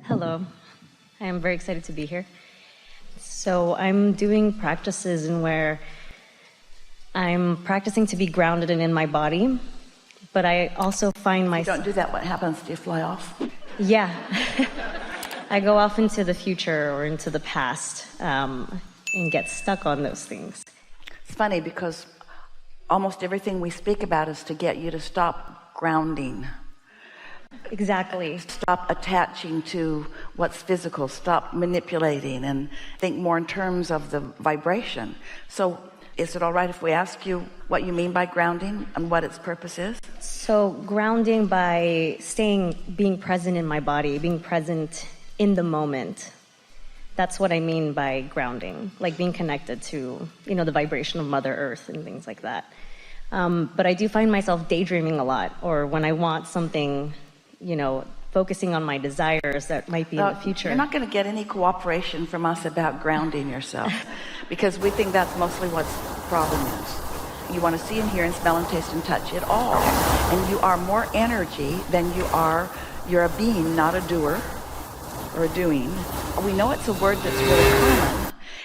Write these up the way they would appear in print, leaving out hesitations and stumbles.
Hello. I am very excited to be here. So I'm doing practices in where I'm practicing to be grounded and in my body, but I also find myself... Don't do that. What happens? Do you fly off? Yeah. I go off into the future or into the past and get stuck on those things. It's funny because almost everything we speak about is to get you to stop grounding. Exactly. Stop attaching to what's physical. Stop manipulating and think more in terms of the vibration. So is it all right if we ask you what you mean by grounding and what its purpose is? So grounding by being present in my body, being present in the moment. That's what I mean by grounding, like being connected to, the vibration of Mother Earth and things like that. But I do find myself daydreaming a lot, or when I want something, focusing on my desires that might be in the future. You're not going to get any cooperation from us about grounding yourself because we think that's mostly what the problem is. You want to see and hear and smell and taste and touch it all. And you are more energy than you're a being, not a doer or a doing. We know it's a word that's really common.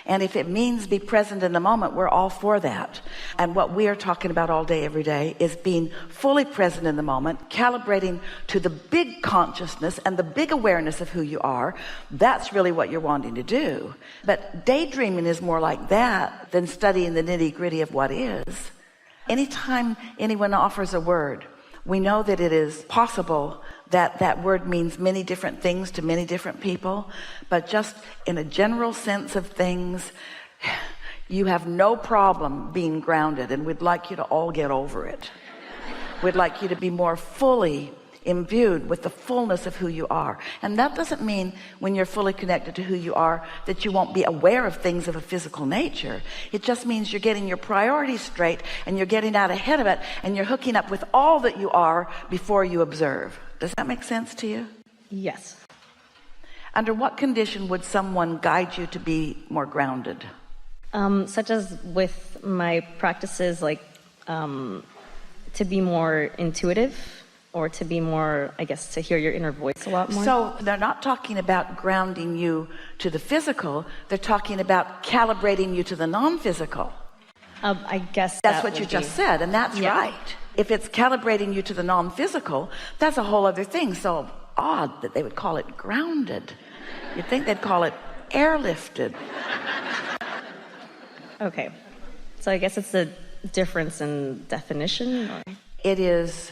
And if it means be present in the moment, we're all for that. And what we are talking about all day, every day, is being fully present in the moment, calibrating to the big consciousness and the big awareness of who you are. That's really what you're wanting to do. But daydreaming is more like that than studying the nitty-gritty of what is. Anytime anyone offers a word, we know that it is possible that that word means many different things to many different people, but just in a general sense of things, you have no problem being grounded, and we'd like you to all get over it. We'd like you to be more fully imbued with the fullness of who you are. And that doesn't mean when you're fully connected to who you are that you won't be aware of things of a physical nature. It just means you're getting your priorities straight and you're getting out ahead of it and you're hooking up with all that you are before you observe. Does that make sense to you? Yes. Under what condition would someone guide you to be more grounded? Such as with my practices, like to be more intuitive, or to be more, I guess, to hear your inner voice a lot more. So they're not talking about grounding you to the physical. They're talking about calibrating you to the non-physical. I guess that's what you just said, and that's right. If it's calibrating you to the non-physical, that's a whole other thing. So odd that they would call it grounded. You'd think they'd call it airlifted. Okay. So I guess it's a difference in definition? Or? It is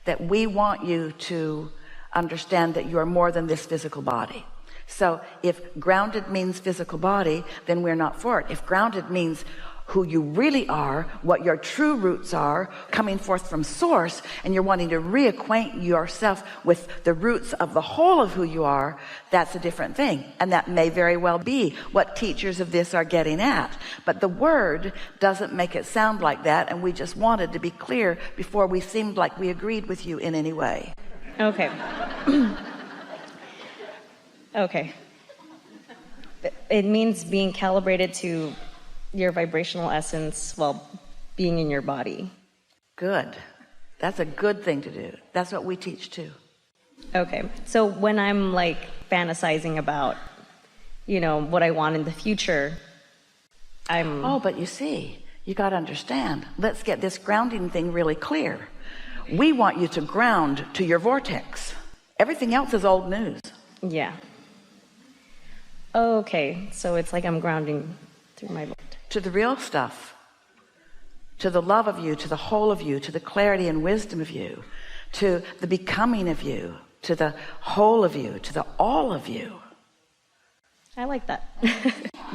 that we want you to understand that you are more than this physical body. So if grounded means physical body, then we're not for it. If grounded means who you really are, what your true roots are, coming forth from source, and you're wanting to reacquaint yourself with the roots of the whole of who you are, that's a different thing. And that may very well be what teachers of this are getting at. But the word doesn't make it sound like that, and we just wanted to be clear before we seemed like we agreed with you in any way. Okay. Okay. It means being calibrated to your vibrational essence while being in your body. Good. That's a good thing to do. That's what we teach too. Okay. So when I'm like fantasizing about, what I want in the future, but you see, you got to understand. Let's get this grounding thing really clear. We want you to ground to your vortex. Everything else is old news. Yeah. Okay. So it's like I'm grounding through my vortex. To the real stuff, to the love of you, to the whole of you, to the clarity and wisdom of you, to the becoming of you, to the whole of you, to the all of you. I like that.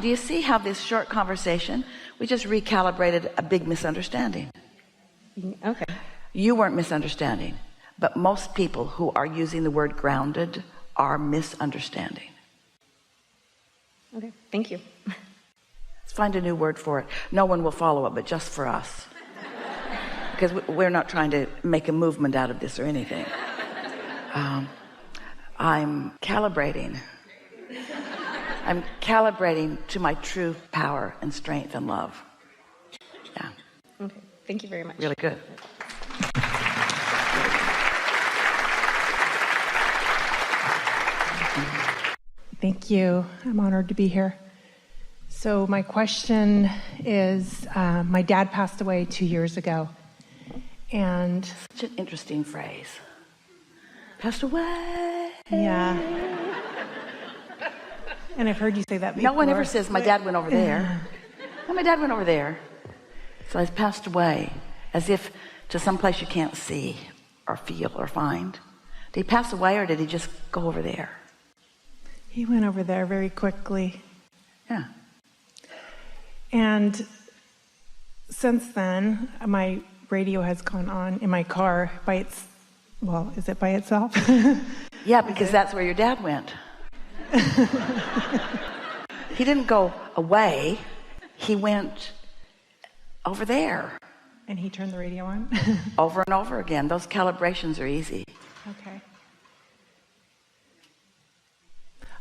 Do you see how this short conversation, we just recalibrated a big misunderstanding? Okay. You weren't misunderstanding, but most people who are using the word grounded are misunderstanding. Okay, thank you. Find a new word for it. No one will follow it, but just for us. Because we're not trying to make a movement out of this or anything. I'm calibrating. I'm calibrating to my true power and strength and love. Yeah. Okay, thank you very much. Really good. Mm-hmm. Thank you. I'm honored to be here. So my question is, my dad passed away 2 years ago. And such an interesting phrase. Passed away. Yeah. And I've heard you say that before. No one ever says, my dad went over there. No, my dad went over there. So he's passed away, as if to some place you can't see or feel or find. Did he pass away, or did he just go over there? He went over there very quickly. Yeah. And since then, my radio has gone on in my car is it by itself? Yeah, because that's where your dad went. He didn't go away. He went over there. And he turned the radio on? Over and over again. Those calibrations are easy. Okay.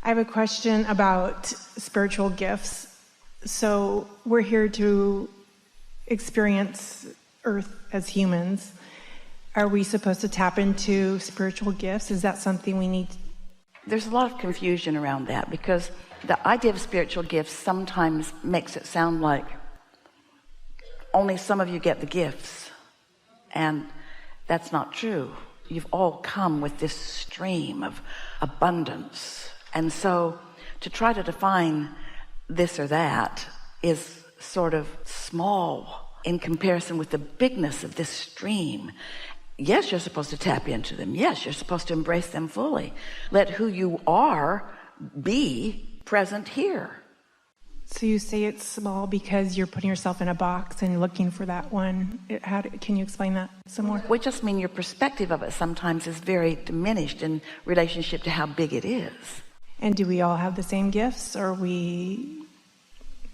I have a question about spiritual gifts. So we're here to experience Earth as humans. Are we supposed to tap into spiritual gifts? Is that something we need? There's a lot of confusion around that, because the idea of spiritual gifts sometimes makes it sound like only some of you get the gifts, and that's not true. You've all come with this stream of abundance, and so to try to define this or that is sort of small in comparison with the bigness of this stream. Yes, you're supposed to tap into them. Yes, you're supposed to embrace them fully. Let who you are be present here. So you say it's small because you're putting yourself in a box and looking for that one. Can you explain that some more? We just mean your perspective of it sometimes is very diminished in relationship to how big it is. And do we all have the same gifts, or am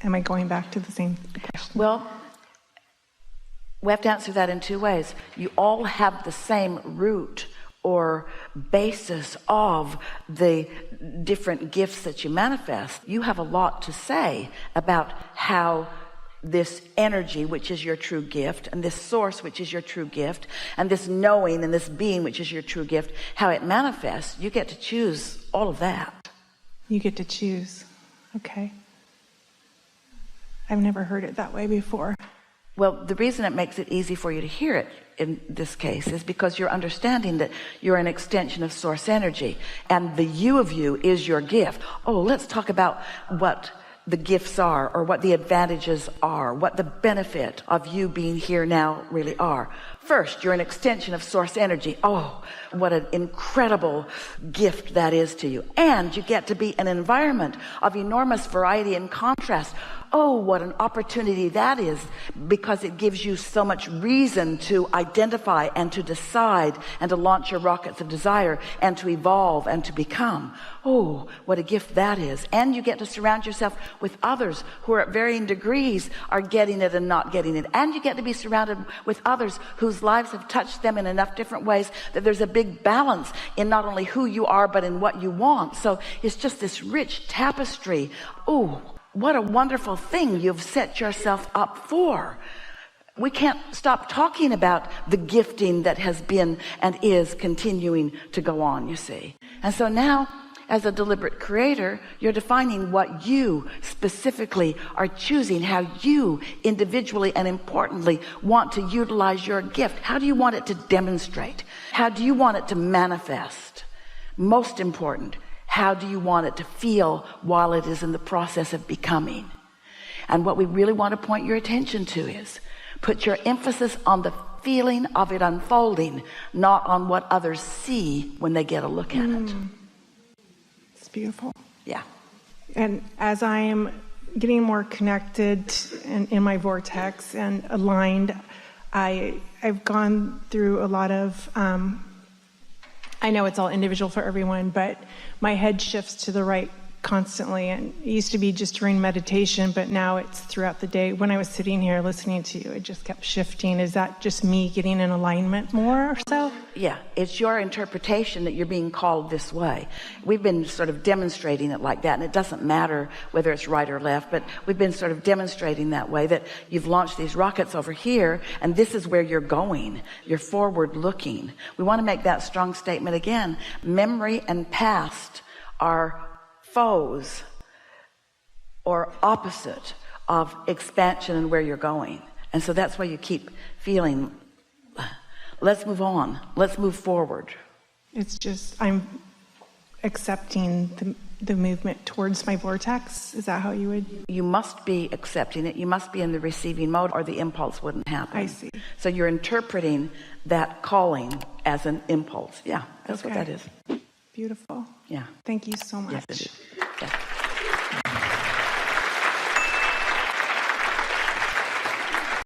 I going back to the same question? Well, we have to answer that in two ways. You all have the same root or basis of the different gifts that you manifest. You have a lot to say about how this energy, which is your true gift, and this source, which is your true gift, and this knowing and this being, which is your true gift, how it manifests. You get to choose all of that. You get to choose. Okay. I've never heard it that way before. Well, the reason it makes it easy for you to hear it in this case is because you're understanding that you're an extension of source energy, and the you of you is your gift. Oh, let's talk about what the gifts are, or what the advantages are, what the benefit of you being here now really are. First, you're an extension of source energy. Oh, what an incredible gift that is to you. And you get to be an environment of enormous variety and contrast. Oh, what an opportunity that is, because it gives you so much reason to identify and to decide and to launch your rockets of desire and to evolve and to become. Oh, what a gift that is. And you get to surround yourself with others who are at varying degrees are getting it and not getting it. And you get to be surrounded with others whose lives have touched them in enough different ways that there's a big balance in not only who you are, but in what you want. So it's just this rich tapestry. Oh, what a wonderful thing you've set yourself up for. We can't stop talking about the gifting that has been and is continuing to go on, you see. And so now, as a deliberate creator, you're defining what you specifically are choosing, how you individually and importantly want to utilize your gift. How do you want it to demonstrate? How do you want it to manifest? Most important, how do you want it to feel while it is in the process of becoming? And what we really want to point your attention to is put your emphasis on the feeling of it unfolding, not on what others see when they get a look at it. It's beautiful. Yeah. And as I am getting more connected in my vortex and aligned, I've gone through a lot of I know it's all individual for everyone, but my head shifts to the right constantly. And it used to be just during meditation, but now it's throughout the day. When I was sitting here listening to you, it just kept shifting. Is that just me getting in alignment more or so? Yeah, it's your interpretation that you're being called this way. We've been sort of demonstrating it like that, and it doesn't matter whether it's right or left, but we've been sort of demonstrating that way, that you've launched these rockets over here, and this is where you're going. You're forward looking. We want to make that strong statement again. Memory and past are foes or opposite of expansion and where you're going. And so that's why you keep feeling, let's move on, let's move forward. It's just I'm accepting the movement towards my vortex. Is that how you would? You must be accepting it. You must be in the receiving mode, or the impulse wouldn't happen. I see. So you're interpreting that calling as an impulse. Yeah, that's what Okay. that is. Beautiful. Yeah. Thank you so much. Yes, it is. Yeah.